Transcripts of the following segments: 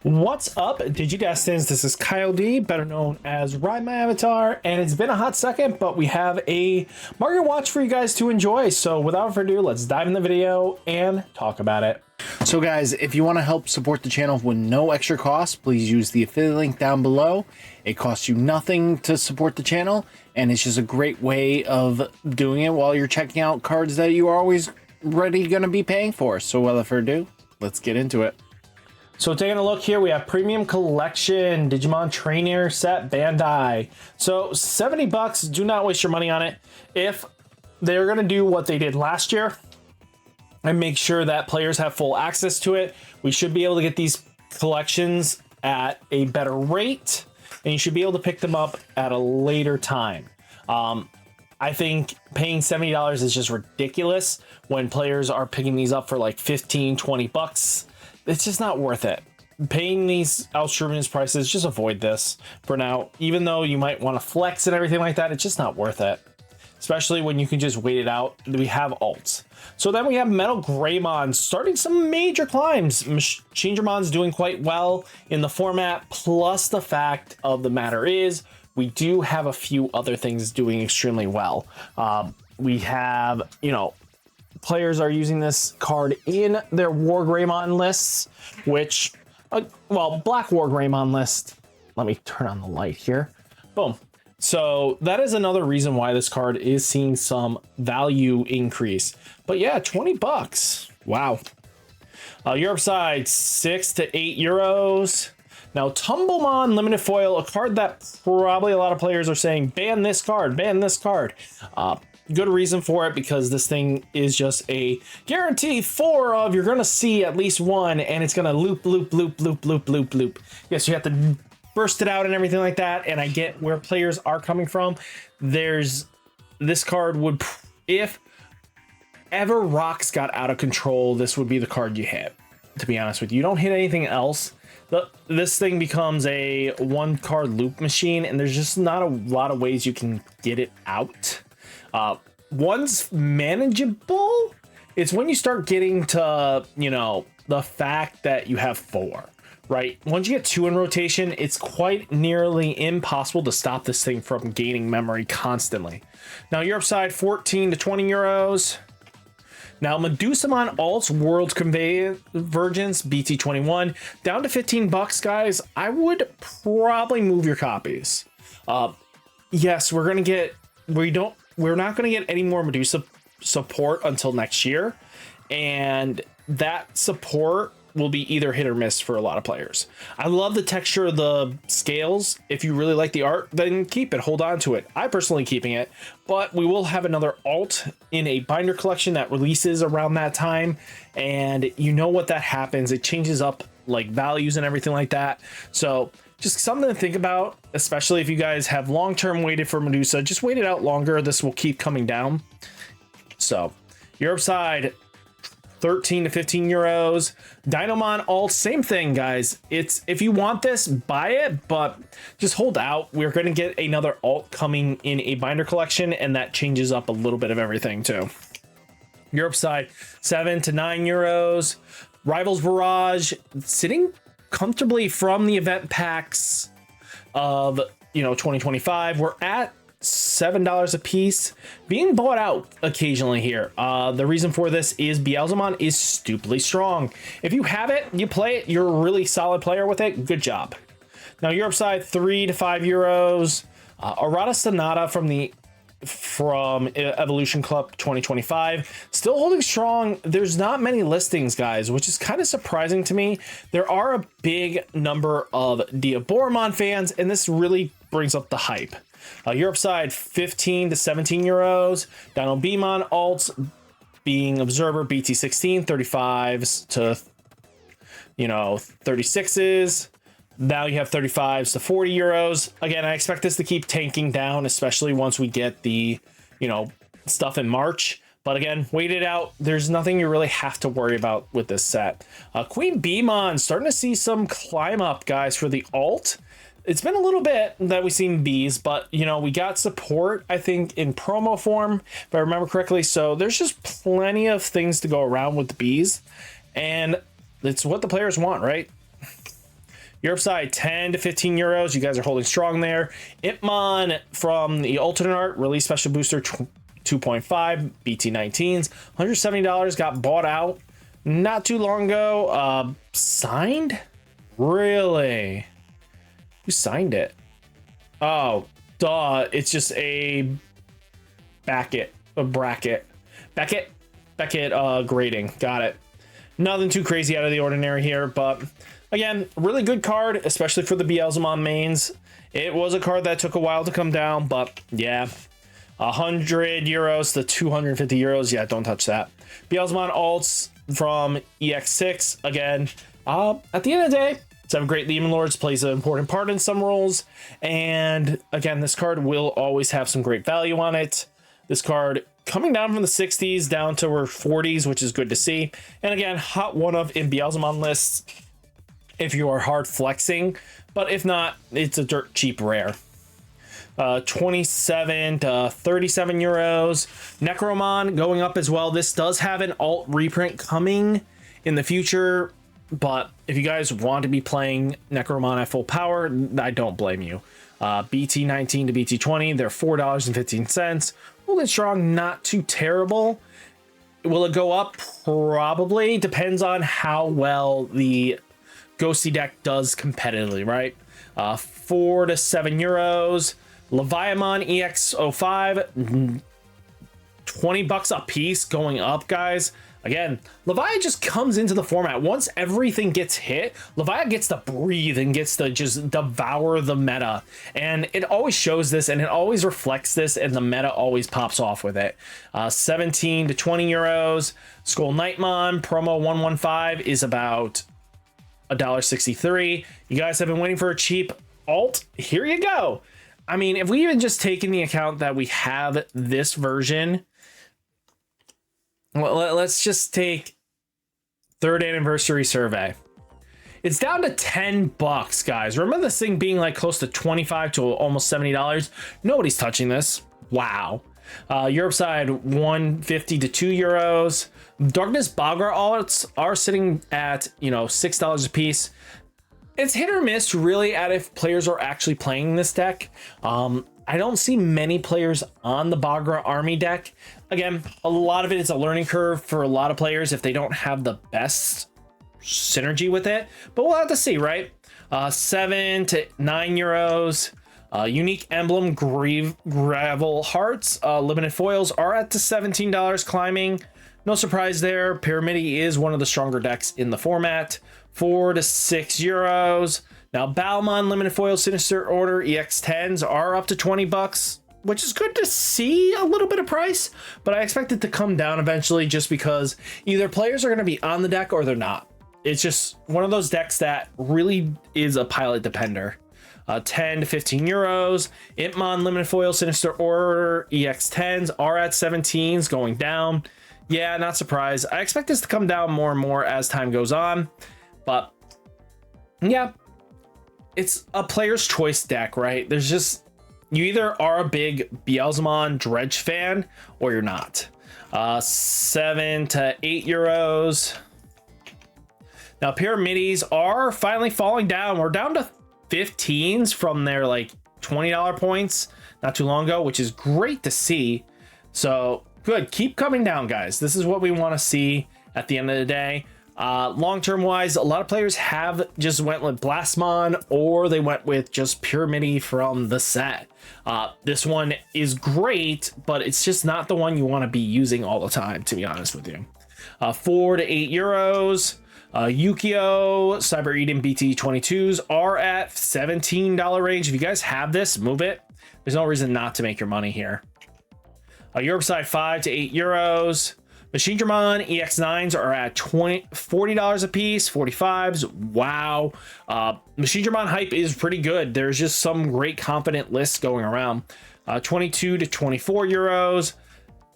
What's up, Digidestins? This is Kyle D, better known as RideMyAvatar, and it's been a hot second, but we have a market watch for you guys to enjoy. So without further ado, let's dive in the video and talk about it. So guys, if you want to help support the channel with no extra cost, please use the affiliate link down below. It costs you nothing to support the channel, and it's just a great way of doing it while you're checking out cards that you are always ready going to be paying for. So without further ado, let's get into it. So taking a look here, we have Premium Collection Digimon Trainer Set Bandai. So 70 bucks, do not waste your money on it. If they're going to do what they did last year and make sure that players have full access to it, we should be able to get these collections at a better rate, and you should be able to pick them up at a later time. I think paying $70 is just ridiculous when players are picking these up for like 15, 20 bucks. It's just not worth it. Paying these exorbitant prices, just avoid this for now. Even though you might want to flex and everything like that, it's just not worth it. Especially when you can just wait it out. We have alts. So then we have Metal Greymon starting some major climbs. Changermon's doing quite well in the format. Plus the fact of the matter is, we do have a few other things doing extremely well. We have, players are using this card in their War Greymon lists, which, Black War Greymon list. Let me turn on the light here. Boom. So that is another reason why this card is seeing some value increase. But yeah, 20 bucks. Wow. Europe side, 6 to 8 euros. Now, Tumblemon Limited Foil, a card that probably a lot of players are saying, ban this card, ban this card. Good reason for it, because this thing is just a guarantee you're going to see at least one, and it's going to loop, loop, loop, loop, loop, loop, loop. Yes, you have to burst it out and everything like that, and I get where players are coming from. This card would, if ever rocks got out of control, this would be the card you hit, to be honest with you. You don't hit anything else. This thing becomes a one card loop machine, and there's just not a lot of ways you can get it out. One's manageable. It's when you start getting to, the fact that you have 4, right? Once you get 2 in rotation, it's quite nearly impossible to stop this thing from gaining memory constantly. Now, Europe side, 14 to 20 euros. Now, Medusomon Alts World Convergence BT-23 down to 15 bucks, guys. I would probably move your copies. Yes, we're not going to get any more Medusa support until next year, and that support will be either hit or miss for a lot of players. I love the texture of the scales. If you really like the art, then keep it, hold on to it. I personally keeping it, but we will have another alt in a binder collection that releases around that time, and you know what that happens. It changes up like values and everything like that. So just something to think about, especially if you guys have long-term waited for Medusa. Just wait it out longer. This will keep coming down. So Europe side, 13 to 15 euros. Dynamon Alt, same thing, guys. It's, if you want this, buy it, but just hold out. We're going to get another alt coming in a binder collection, and that changes up a little bit of everything too. Europe side, 7 to 9 euros. Rivals Barrage, sitting comfortably from the event packs of 2025. We're at $7 a piece, being bought out occasionally here. The reason for this is Beelzemon is stupidly strong. If you have it, you play it, you're a really solid player with it. Good job. Now, Europe side, 3 to 5 euros. Arata Sonata from Evolution Club 2025, still holding strong. There's not many listings, guys, which is kind of surprising to me. There are a big number of Diaboromon fans, and this really brings up the hype. Europe side, 15 to 17 euros. Dinobemon alts being Observer BT-16, 35s to 36s. Now you have 35s to 40 euros. Again, I expect this to keep tanking down, especially once we get the, stuff in March. But again, wait it out. There's nothing you really have to worry about with this set. Queen Beemon starting to see some climb up, guys, for the alt. It's been a little bit that we've seen bees, but, we got support, I think, in promo form, if I remember correctly. So there's just plenty of things to go around with the bees, and it's what the players want, right? Europe side, 10 to 15 euros. You guys are holding strong there. Itmon from the alternate art, release special booster 2.5, BT-19s, $170, got bought out not too long ago. Signed? Really? Who signed it? Oh, duh. It's just a bracket grading. Got it. Nothing too crazy out of the ordinary here, but again, really good card, especially for the Beelzemon mains. It was a card that took a while to come down, but yeah, 100 euros to 250 euros. Yeah, don't touch that. Beelzemon alts from EX6 again. At the end of the day, 7 Great Demon Lords plays an important part in some roles, and again, this card will always have some great value on it. This card coming down from the 60s down to our 40s, which is good to see. And again, hot one of in Beelzemon lists if you are hard flexing, but if not, it's a dirt cheap rare. 27 to 37 euros. Necromon going up as well. This does have an alt reprint coming in the future, but if you guys want to be playing Necromon at full power, I don't blame you. BT-19 to BT-20, they're $4.15. Holding strong, not too terrible. Will it go up? Probably. Depends on how well the Ghosty deck does competitively, right? 4 to 7 euros. Leviamon EX05, $20 a piece, going up, guys. Again, Leviathan just comes into the format. Once everything gets hit, Leviathan gets to breathe and gets to just devour the meta. And it always shows this, and it always reflects this, and the meta always pops off with it. 17 to 20 euros. Skull Knightmon promo 115 is about $1.63. You guys have been waiting for a cheap alt. Here you go. I mean, if we even just take into account that we have this version, well, let's just take 3rd anniversary survey. It's down to $10, guys. Remember this thing being like close to $25 to almost $70? Nobody's touching this. Wow. Europe side, 150 to 2 euros. Darkness Bagra alts are sitting at, $6 a piece. It's hit or miss really at if players are actually playing this deck. I don't see many players on the Bagra army deck. Again, a lot of it is a learning curve for a lot of players if they don't have the best synergy with it, but we'll have to see, right? 7 to 9 euros. Unique emblem gravel hearts, limited foils are at the $17 climbing. No surprise there. Pyramidi is one of the stronger decks in the format. 4 to 6 euros. Now, Balmon limited foil Sinister Order EX10s are up to $20, which is good to see a little bit of price, but I expect it to come down eventually just because either players are going to be on the deck or they're not. It's just one of those decks that really is a pilot depender. 10 to 15 euros. Itmon limited foil Sinister Order EX10s are at 17s, going down. Yeah, not surprised. I expect this to come down more and more as time goes on, but yeah, it's a player's choice deck, right? There's just, you either are a big Beelzemon Dredge fan or you're not. 7 to 8 euros. Now, Pyramides are finally falling down. We're down to 15s from their like $20 points not too long ago, which is great to see. So good, keep coming down, guys. This is what we want to see at the end of the day. Long-term wise, a lot of players have just went with Blastmon or they went with just Pyramidi from the set. This one is great, but it's just not the one you want to be using all the time, to be honest with you. 4 to 8 euros. Yukio Cyber Eden BT-22s are at $17 range. If you guys have this, move it. There's no reason not to make your money here. Europe side, 5 to 8 euros. Machine Dramon EX9s are at $40 a piece, 45s. Wow. Machine Dramon hype is pretty good. There's just some great confident lists going around. 22 to 24 euros.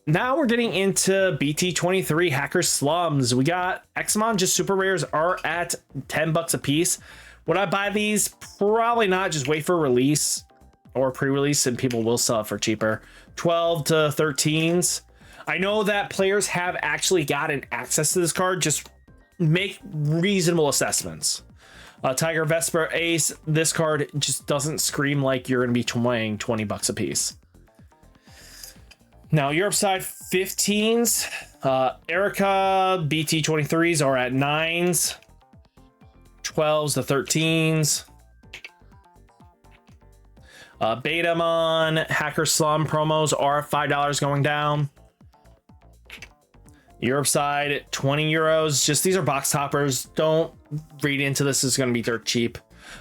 Now we're getting into BT-23 Hacker Slums. We got Xmon, just super rares are at $10 a piece. Would I buy these? Probably not. Just wait for release or pre-release and people will sell it for cheaper. 12 to 13s. I know that players have actually gotten access to this card. Just make reasonable assessments. Tiger Vesper Ace. This card just doesn't scream like you're going to be weighing 20 bucks a piece. Now, Europe side 15s. Erica BT-23s are at 9s. 12s to 13s. Betamon Hacker Slum promos are $5 going down. Europe side 20 euros. Just these are box toppers. Don't read into this. It's going to be dirt cheap.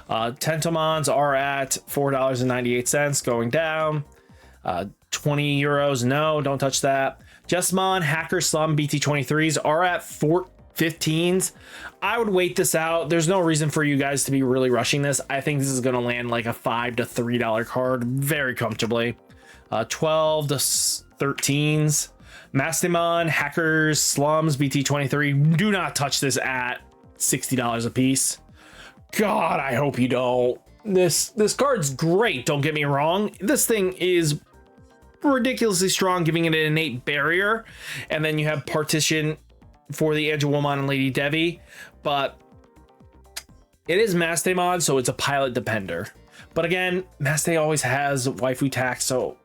Tentomons are at $4.98 going down. 20 euros. No, don't touch that. Jessamon Hacker Slum BT-23s are at 15s. I would wait this out. There's no reason for you guys to be really rushing this. I think this is going to land like a $5 to $3 card very comfortably. 12 to 13s. Mastemon Hackers Slums BT-23. Do not touch this at $60 a piece. God, I hope you don't. This card's great, don't get me wrong. This thing is ridiculously strong, giving it an innate barrier, and then you have partition for the Angelwomon and Lady Devi, but it is Mastemon, so it's a pilot depender. But again, Maste always has waifu tax, so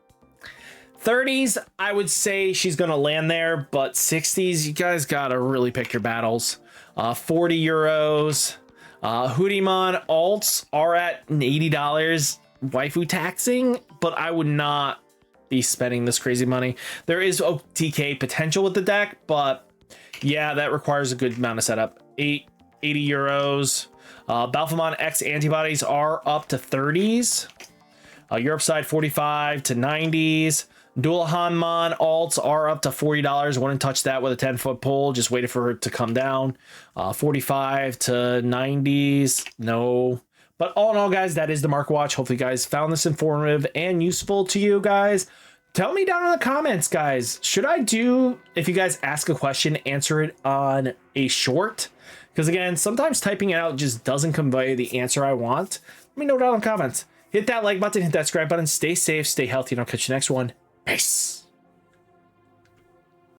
30s, I would say she's gonna land there, but 60s, you guys gotta really pick your battles. 40 euros. Hoodimon alts are at $80 waifu taxing, but I would not be spending this crazy money. There is OTK potential with the deck, but yeah, that requires a good amount of setup. 80 euros. Balfamon X antibodies are up to 30s. Europe side 45 to 90s. Dualhanmon alts are up to $40. Wouldn't touch that with a 10-foot pole. Just waited for it to come down. 45 to 90s. No. But all in all, guys, that is the Mark Watch. Hopefully, you guys found this informative and useful to you guys. Tell me down in the comments, guys. Should I do, if you guys ask a question, answer it on a short? Because again, sometimes typing it out just doesn't convey the answer I want. Let me know down in the comments. Hit that like button, hit that subscribe button. Stay safe, stay healthy, and I'll catch you next one. Peace.